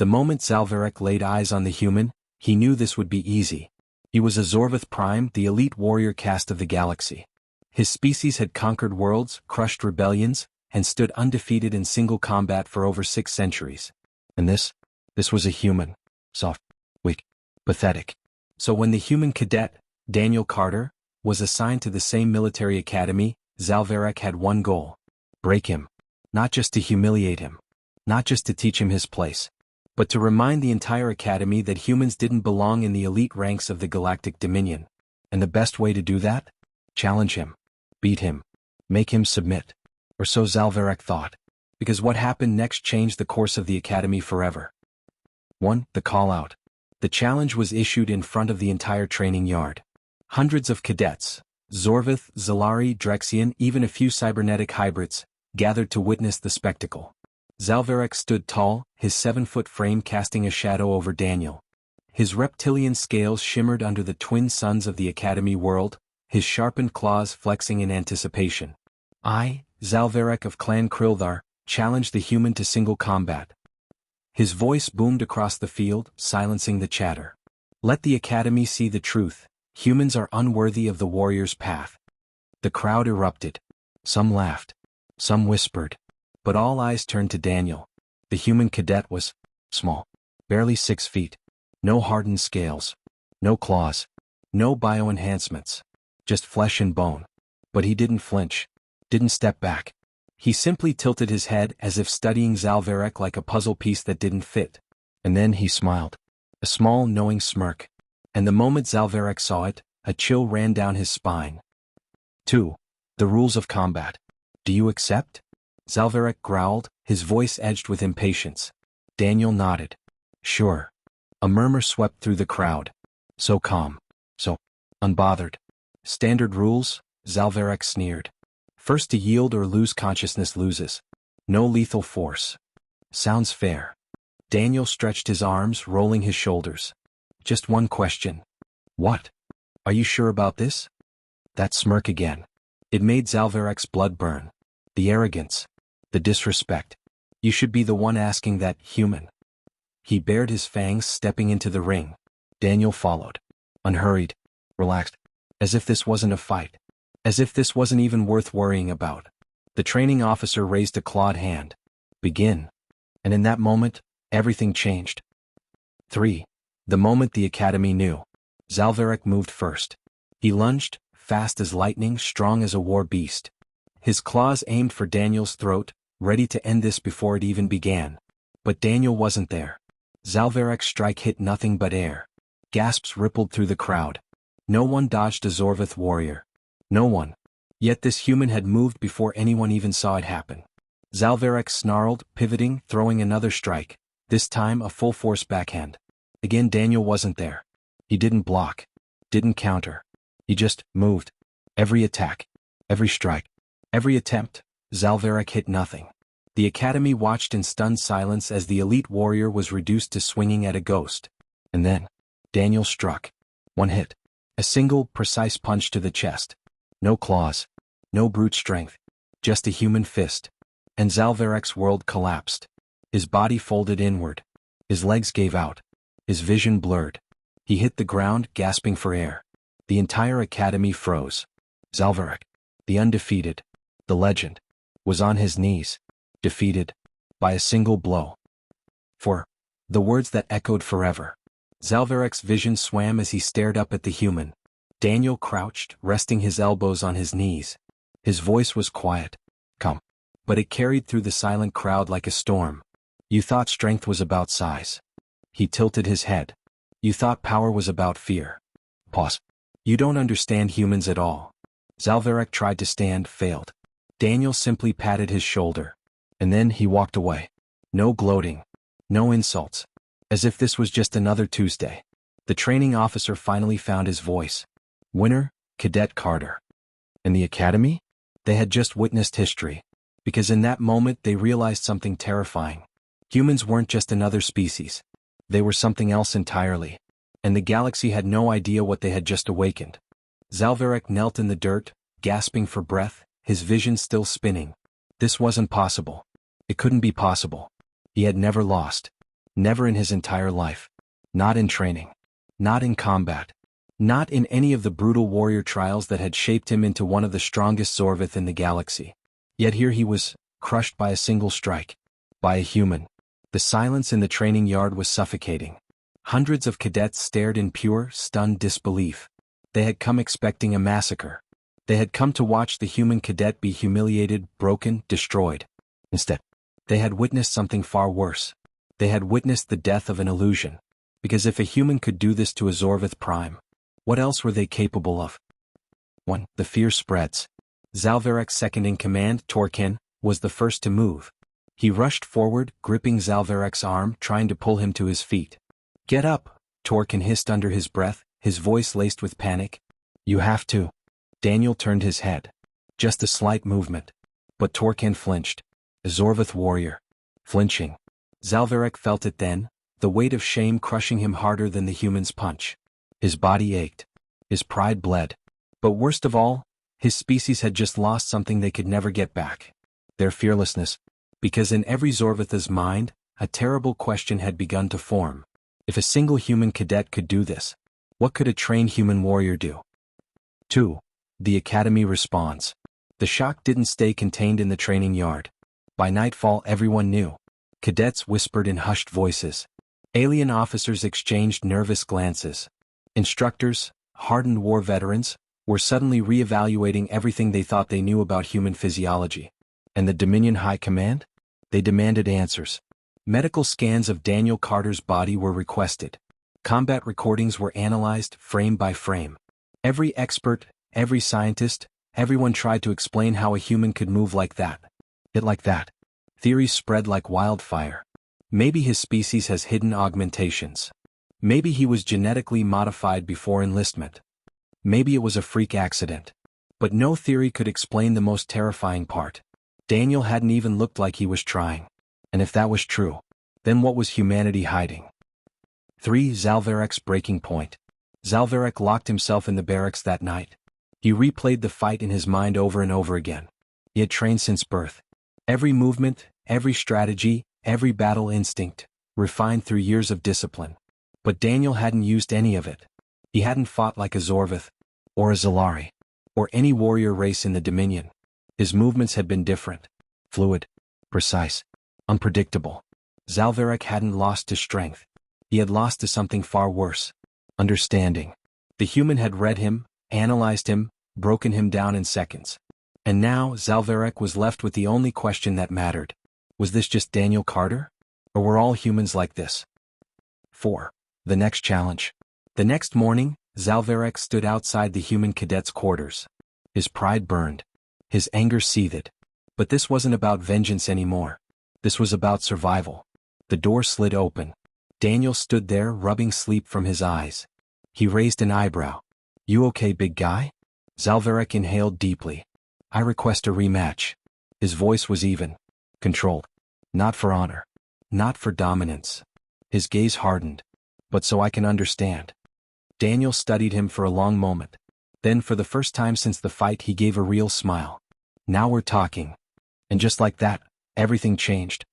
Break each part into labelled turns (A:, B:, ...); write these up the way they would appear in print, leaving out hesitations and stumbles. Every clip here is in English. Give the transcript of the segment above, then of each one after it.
A: The moment Zalvarek laid eyes on the human, he knew this would be easy. He was a Zorvath Prime, the elite warrior caste of the galaxy. His species had conquered worlds, crushed rebellions, and stood undefeated in single combat for over 6 centuries. And this was a human. Soft, weak, pathetic. So when the human cadet, Daniel Carter, was assigned to the same military academy, Zalvarek had one goal. Break him. Not just to humiliate him. Not just to teach him his place. But to remind the entire academy that humans didn't belong in the elite ranks of the Galactic Dominion. And the best way to do that? Challenge him. Beat him. Make him submit. Or so Zalvarek thought. Because what happened next changed the course of the academy forever. 1. The call-out. The challenge was issued in front of the entire training yard. Hundreds of cadets, Zorvath, Zalari, Drexian, even a few cybernetic hybrids, gathered to witness the spectacle. Zalvarek stood tall, his 7-foot frame casting a shadow over Daniel. His reptilian scales shimmered under the twin suns of the academy world, his sharpened claws flexing in anticipation. I, Zalvarek of Clan Krildar, challenged the human to single combat. His voice boomed across the field, silencing the chatter. Let the academy see the truth. Humans are unworthy of the warrior's path. The crowd erupted. Some laughed. Some whispered. But all eyes turned to Daniel. The human cadet was small. Barely 6 feet. No hardened scales. No claws. No bioenhancements. Just flesh and bone. But he didn't flinch. Didn't step back. He simply tilted his head as if studying Zalvarek like a puzzle piece that didn't fit. And then he smiled. A small, knowing smirk. And the moment Zalvarek saw it, a chill ran down his spine. 2. The rules of combat. Do you accept? Zalvarek growled, his voice edged with impatience. Daniel nodded. Sure. A murmur swept through the crowd. So calm. So unbothered. Standard rules? Zalvarek sneered. First to yield or lose consciousness loses. No lethal force. Sounds fair. Daniel stretched his arms, rolling his shoulders. Just one question. What? Are you sure about this? That smirk again. It made Zalvarek's blood burn. The arrogance. The disrespect. You should be the one asking that, human. He bared his fangs, stepping into the ring. Daniel followed. Unhurried. Relaxed. As if this wasn't a fight. As if this wasn't even worth worrying about. The training officer raised a clawed hand. Begin. And in that moment, everything changed. 3. The moment the academy knew. Zalvarek moved first. He lunged, fast as lightning, strong as a war beast. His claws aimed for Daniel's throat, ready to end this before it even began. But Daniel wasn't there. Zalvarek's strike hit nothing but air. Gasps rippled through the crowd. No one dodged a Zorvath warrior. No one. Yet this human had moved before anyone even saw it happen. Zalvarek snarled, pivoting, throwing another strike, this time a full-force backhand. Again Daniel wasn't there. He didn't block. Didn't counter. He just moved. Every attack. Every strike. Every attempt. Zalvarek hit nothing. The academy watched in stunned silence as the elite warrior was reduced to swinging at a ghost. And then, Daniel struck. One hit. A single, precise punch to the chest. No claws. No brute strength. Just a human fist. And Zalvarek's world collapsed. His body folded inward. His legs gave out. His vision blurred. He hit the ground, gasping for air. The entire academy froze. Zalvarek, the undefeated, the legend, was on his knees, defeated by a single blow. For the words that echoed forever. Zalvarek's vision swam as he stared up at the human. Daniel crouched, resting his elbows on his knees. His voice was quiet, calm, but it carried through the silent crowd like a storm. You thought strength was about size. He tilted his head. You thought power was about fear. Pause. You don't understand humans at all. Zalvarek tried to stand, failed. Daniel simply patted his shoulder. And then he walked away. No gloating. No insults. As if this was just another Tuesday. The training officer finally found his voice. Winner, Cadet Carter. In the academy? They had just witnessed history. Because in that moment they realized something terrifying. Humans weren't just another species. They were something else entirely. And the galaxy had no idea what they had just awakened. Zalvarek knelt in the dirt, gasping for breath, his vision still spinning. This wasn't possible. It couldn't be possible. He had never lost. Never in his entire life. Not in training. Not in combat. Not in any of the brutal warrior trials that had shaped him into one of the strongest Zorvith in the galaxy. Yet here he was, crushed by a single strike. By a human. The silence in the training yard was suffocating. Hundreds of cadets stared in pure, stunned disbelief. They had come expecting a massacre. They had come to watch the human cadet be humiliated, broken, destroyed. Instead, they had witnessed something far worse. They had witnessed the death of an illusion. Because if a human could do this to a Zorvith Prime, what else were they capable of? 1. The fear spreads. Zalvarek's second in command, Torkin, was the first to move. He rushed forward, gripping Zalvarek's arm, trying to pull him to his feet. "Get up," Torkin hissed under his breath, his voice laced with panic. "You have to." Daniel turned his head. Just a slight movement. But Torkin flinched. A Zorvith warrior. Flinching. Zalvarek felt it then, the weight of shame crushing him harder than the human's punch. His body ached. His pride bled. But worst of all, his species had just lost something they could never get back. Their fearlessness. Because in every Zorvith's mind, a terrible question had begun to form. If a single human cadet could do this, what could a trained human warrior do? 2. The Academy responds. The shock didn't stay contained in the training yard. By nightfall everyone knew. Cadets whispered in hushed voices. Alien officers exchanged nervous glances. Instructors, hardened war veterans, were suddenly re-evaluating everything they thought they knew about human physiology. And the Dominion High Command? They demanded answers. Medical scans of Daniel Carter's body were requested. Combat recordings were analyzed frame by frame. Every expert, every scientist, everyone tried to explain how a human could move like that. Like that. Theories spread like wildfire. Maybe his species has hidden augmentations. Maybe he was genetically modified before enlistment. Maybe it was a freak accident. But no theory could explain the most terrifying part. Daniel hadn't even looked like he was trying. And if that was true, then what was humanity hiding? 3. Zalvarek's breaking point. Zalvarek locked himself in the barracks that night. He replayed the fight in his mind over and over again. He had trained since birth. Every movement, every strategy, every battle instinct, refined through years of discipline. But Daniel hadn't used any of it. He hadn't fought like a Zorvith, or a Zalari, or any warrior race in the Dominion. His movements had been different. Fluid. Precise. Unpredictable. Zalvarek hadn't lost to strength. He had lost to something far worse. Understanding. The human had read him, analyzed him, broken him down in seconds. And now Zalvarek was left with the only question that mattered. Was this just Daniel Carter? Or were all humans like this? 4. The next challenge. The next morning, Zalvarek stood outside the human cadet's quarters. His pride burned. His anger seethed. But this wasn't about vengeance anymore. This was about survival. The door slid open. Daniel stood there, rubbing sleep from his eyes. He raised an eyebrow. "You okay, big guy?" Zalvarek inhaled deeply. "I request a rematch." His voice was even. Controlled. Not for honor. Not for dominance. His gaze hardened. "But so I can understand." Daniel studied him for a long moment. Then for the first time since the fight he gave a real smile. "Now we're talking." And just like that, everything changed.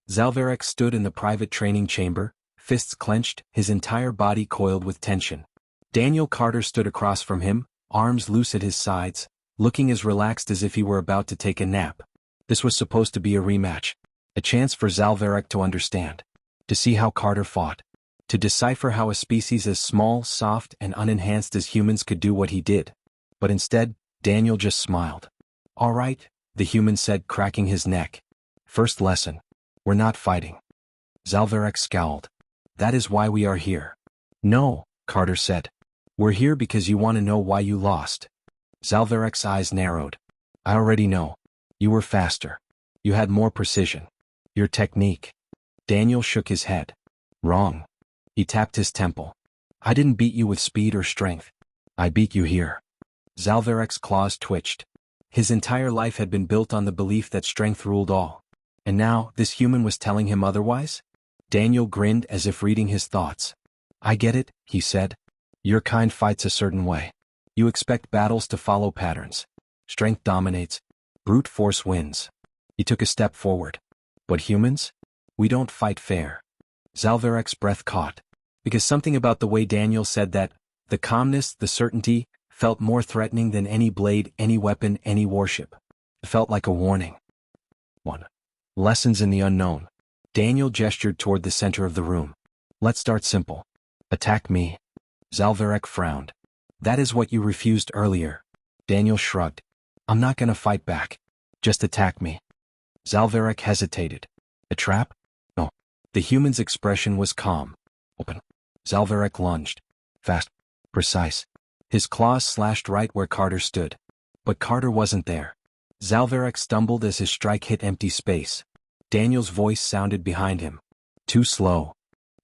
A: Zalvarek stood in the private training chamber, fists clenched, his entire body coiled with tension. Daniel Carter stood across from him, arms loose at his sides, looking as relaxed as if he were about to take a nap. This was supposed to be a rematch. A chance for Zalvarek to understand. To see how Carter fought. To decipher how a species as small, soft, and unenhanced as humans could do what he did. But instead, Daniel just smiled. "All right," the human said, cracking his neck. "First lesson. We're not fighting." Zalvarek scowled. "That is why we are here." "No," Carter said. "We're here because you want to know why you lost." Zalvarek's eyes narrowed. "I already know. You were faster. You had more precision. Your technique." Daniel shook his head. "Wrong." He tapped his temple. "I didn't beat you with speed or strength. I beat you here." Zalvarek's claws twitched. His entire life had been built on the belief that strength ruled all. And now, this human was telling him otherwise? Daniel grinned as if reading his thoughts. "I get it," he said. "Your kind fights a certain way. You expect battles to follow patterns. Strength dominates. Brute force wins." He took a step forward. "But humans? We don't fight fair. Zalverek's breath caught. Because something about the way Daniel said that, the calmness, the certainty, felt more threatening than any blade, any weapon, any warship. It felt like a warning. 1. Lessons in the unknown. Daniel gestured toward the center of the room. Let's start simple. Attack me. Zalverek frowned. That is what you refused earlier. Daniel shrugged. I'm not gonna fight back. Just attack me. Zalverek hesitated. A trap? No. The human's expression was calm. Open. Zalverek lunged. Fast. Precise. His claws slashed right where Carter stood. But Carter wasn't there. Zalverek stumbled as his strike hit empty space. Daniel's voice sounded behind him. Too slow.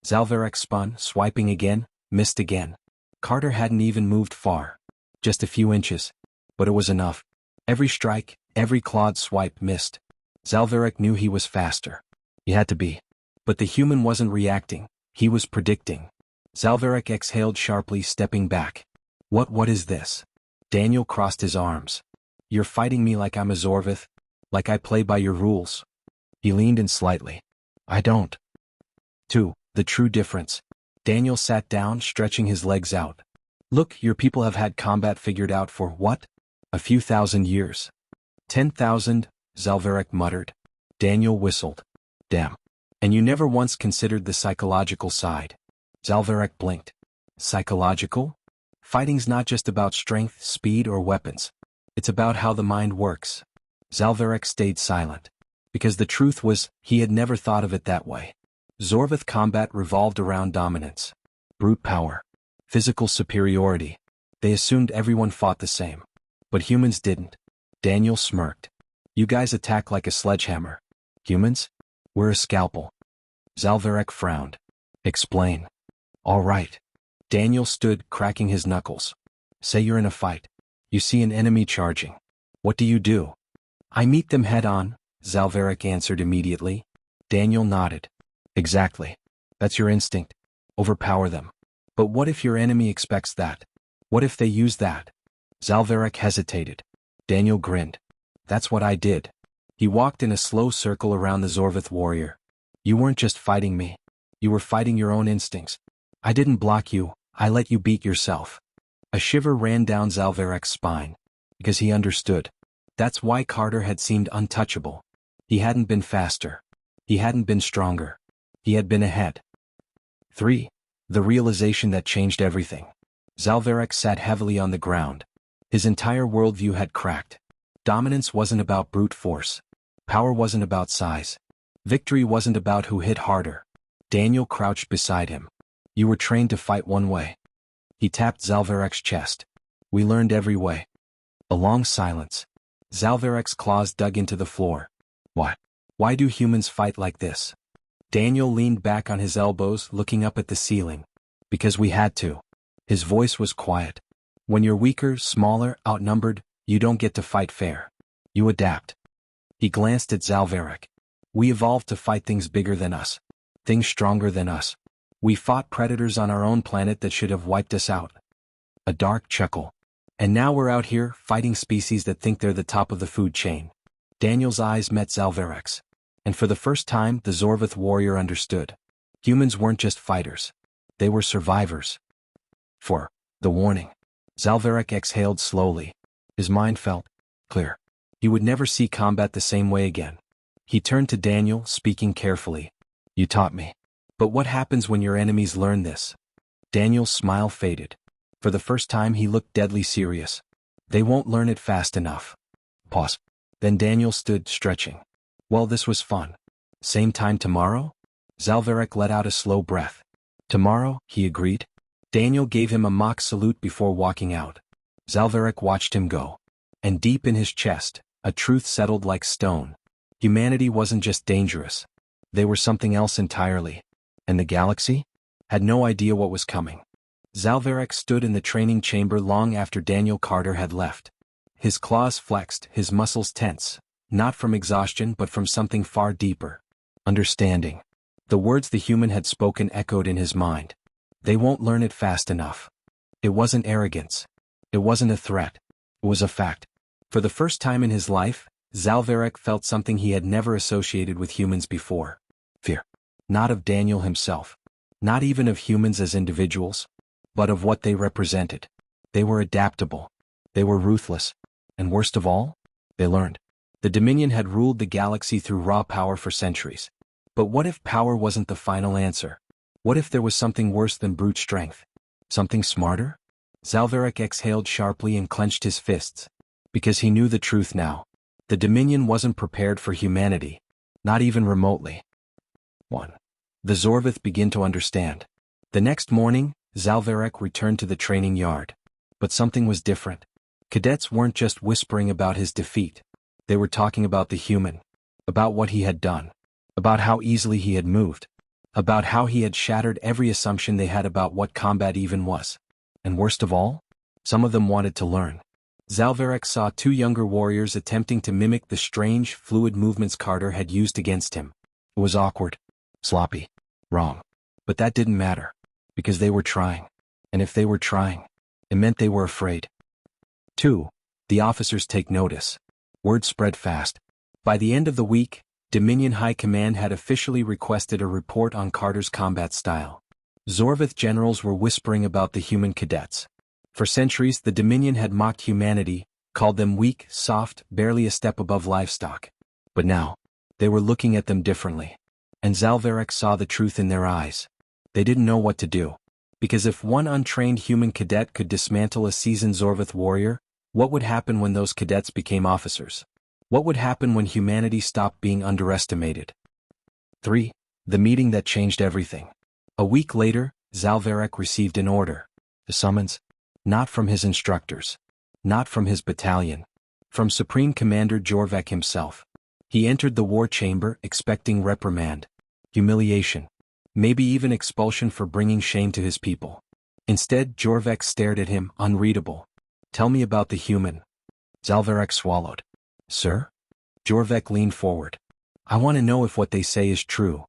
A: Zalverek spun, swiping again, missed again. Carter hadn't even moved far. Just a few inches. But it was enough. Every strike, every clawed swipe missed. Zalverek knew he was faster. He had to be. But the human wasn't reacting. He was predicting. Zalverek exhaled sharply, stepping back. What is this? Daniel crossed his arms. You're fighting me like I'm a Zorvith? Like I play by your rules? He leaned in slightly. I don't. 2. The true difference. Daniel sat down, stretching his legs out. Look, your people have had combat figured out for what? A few thousand years. 10,000, Zalverek muttered. Daniel whistled. Damn. And you never once considered the psychological side. Zalverek blinked. Psychological? Fighting's not just about strength, speed, or weapons. It's about how the mind works. Zalverek stayed silent. Because the truth was, he had never thought of it that way. Zorvith combat revolved around dominance. Brute power. Physical superiority. They assumed everyone fought the same. But humans didn't. Daniel smirked. You guys attack like a sledgehammer. Humans? We're a scalpel. Zalverek frowned. Explain. All right. Daniel stood, cracking his knuckles. Say you're in a fight. You see an enemy charging. What do? I meet them head-on, Zalverek answered immediately. Daniel nodded. Exactly. That's your instinct. Overpower them. But what if your enemy expects that? What if they use that? Zalverek hesitated. Daniel grinned. That's what I did. He walked in a slow circle around the Zorvith warrior. You weren't just fighting me. You were fighting your own instincts. I didn't block you, I let you beat yourself. A shiver ran down Zalverek's spine. Because he understood. That's why Carter had seemed untouchable. He hadn't been faster. He hadn't been stronger. He had been ahead. 3. The realization that changed everything. Zalverek sat heavily on the ground. His entire worldview had cracked. Dominance wasn't about brute force. Power wasn't about size. Victory wasn't about who hit harder. Daniel crouched beside him. You were trained to fight one way. He tapped Zalverek's chest. We learned every way. A long silence. Zalverek's claws dug into the floor. Why? Why do humans fight like this? Daniel leaned back on his elbows, looking up at the ceiling. Because we had to. His voice was quiet. When you're weaker, smaller, outnumbered, you don't get to fight fair. You adapt. He glanced at Zalverek. We evolved to fight things bigger than us. Things stronger than us. We fought predators on our own planet that should have wiped us out. A dark chuckle. And now we're out here, fighting species that think they're the top of the food chain. Daniel's eyes met Zalverek's. And for the first time, the Zorvith warrior understood. Humans weren't just fighters. They were survivors. 4. The warning. Zalverek exhaled slowly. His mind felt clear. He would never see combat the same way again. He turned to Daniel, speaking carefully. You taught me. But what happens when your enemies learn this? Daniel's smile faded. For the first time he looked deadly serious. They won't learn it fast enough. Pause. Then Daniel stood, stretching. Well, this was fun. Same time tomorrow? Zalverek let out a slow breath. Tomorrow, he agreed. Daniel gave him a mock salute before walking out. Zalverek watched him go. And deep in his chest, a truth settled like stone. Humanity wasn't just dangerous. They were something else entirely. And the galaxy? Had no idea what was coming. Zalverek stood in the training chamber long after Daniel Carter had left. His claws flexed, his muscles tense, not from exhaustion but from something far deeper. Understanding. The words the human had spoken echoed in his mind. They won't learn it fast enough. It wasn't arrogance. It wasn't a threat. It was a fact. For the first time in his life, Zalverek felt something he had never associated with humans before. Fear. Not of Daniel himself. Not even of humans as individuals. But of what they represented. They were adaptable. They were ruthless. And worst of all, they learned. The Dominion had ruled the galaxy through raw power for centuries. But what if power wasn't the final answer? What if there was something worse than brute strength? Something smarter? Zalvarek exhaled sharply and clenched his fists. Because he knew the truth now. The Dominion wasn't prepared for humanity. Not even remotely. 1. The Zorvith began to understand. The next morning, Zalvarek returned to the training yard. But something was different. Cadets weren't just whispering about his defeat. They were talking about the human. About what he had done. About how easily he had moved. About how he had shattered every assumption they had about what combat even was. And worst of all, some of them wanted to learn. Zalvarek saw two younger warriors attempting to mimic the strange, fluid movements Carter had used against him. It was awkward. Sloppy. Wrong. But that didn't matter. Because they were trying. And if they were trying, it meant they were afraid. 2. The officers take notice. Word spread fast. By the end of the week, Dominion High Command had officially requested a report on Carter's combat style. Zorvith generals were whispering about the human cadets. For centuries, the Dominion had mocked humanity, called them weak, soft, barely a step above livestock. But now, they were looking at them differently. And Zalvarek saw the truth in their eyes. They didn't know what to do. Because if one untrained human cadet could dismantle a seasoned Zorvith warrior, what would happen when those cadets became officers? What would happen when humanity stopped being underestimated? 3. The meeting that changed everything. A week later, Zalvarek received an order. A summons. Not from his instructors. Not from his battalion. From Supreme Commander Jorvek himself. He entered the war chamber expecting reprimand. Humiliation. Maybe even expulsion for bringing shame to his people. Instead, Jorvek stared at him, unreadable. Tell me about the human. Zalvarek swallowed. Sir? Jorvek leaned forward. I want to know if what they say is true.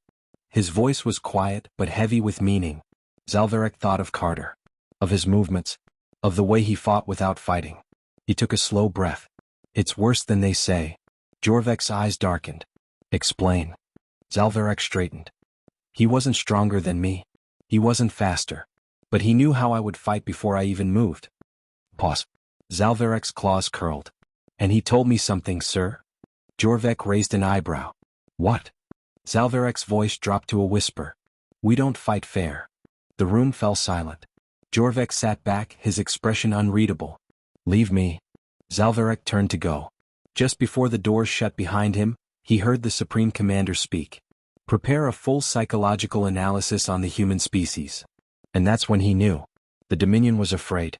A: His voice was quiet but heavy with meaning. Zalvarek thought of Carter. Of his movements. Of the way he fought without fighting. He took a slow breath. It's worse than they say. Jorvek's eyes darkened. Explain. Zalvarek straightened. He wasn't stronger than me. He wasn't faster. But he knew how I would fight before I even moved. Pause. Zalvarek's claws curled. And he told me something, sir? Jorvek raised an eyebrow. What? Zalvarek's voice dropped to a whisper. We don't fight fair. The room fell silent. Jorvek sat back, his expression unreadable. Leave me. Zalvarek turned to go. Just before the doors shut behind him, he heard the Supreme Commander speak. Prepare a full psychological analysis on the human species. And that's when he knew. The Dominion was afraid.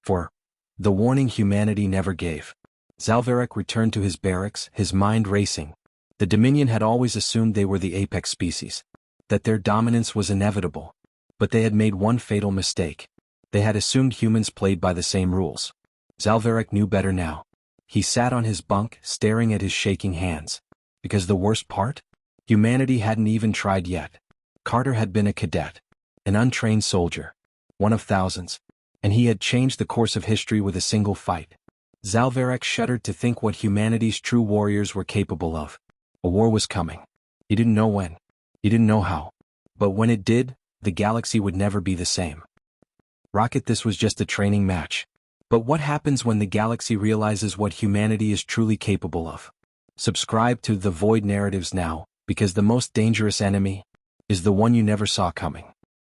A: 4. The warning humanity never gave. Zalvarek returned to his barracks, his mind racing. The Dominion had always assumed they were the apex species. That their dominance was inevitable. But they had made one fatal mistake. They had assumed humans played by the same rules. Zalvarek knew better now. He sat on his bunk, staring at his shaking hands. Because the worst part? Humanity hadn't even tried yet. Carter had been a cadet. An untrained soldier. One of thousands. And he had changed the course of history with a single fight. Zalvarek shuddered to think what humanity's true warriors were capable of. A war was coming. He didn't know when. He didn't know how. But when it did, the galaxy would never be the same. Rocket, this was just a training match. But what happens when the galaxy realizes what humanity is truly capable of? Subscribe to The Void Narratives now, because the most dangerous enemy is the one you never saw coming.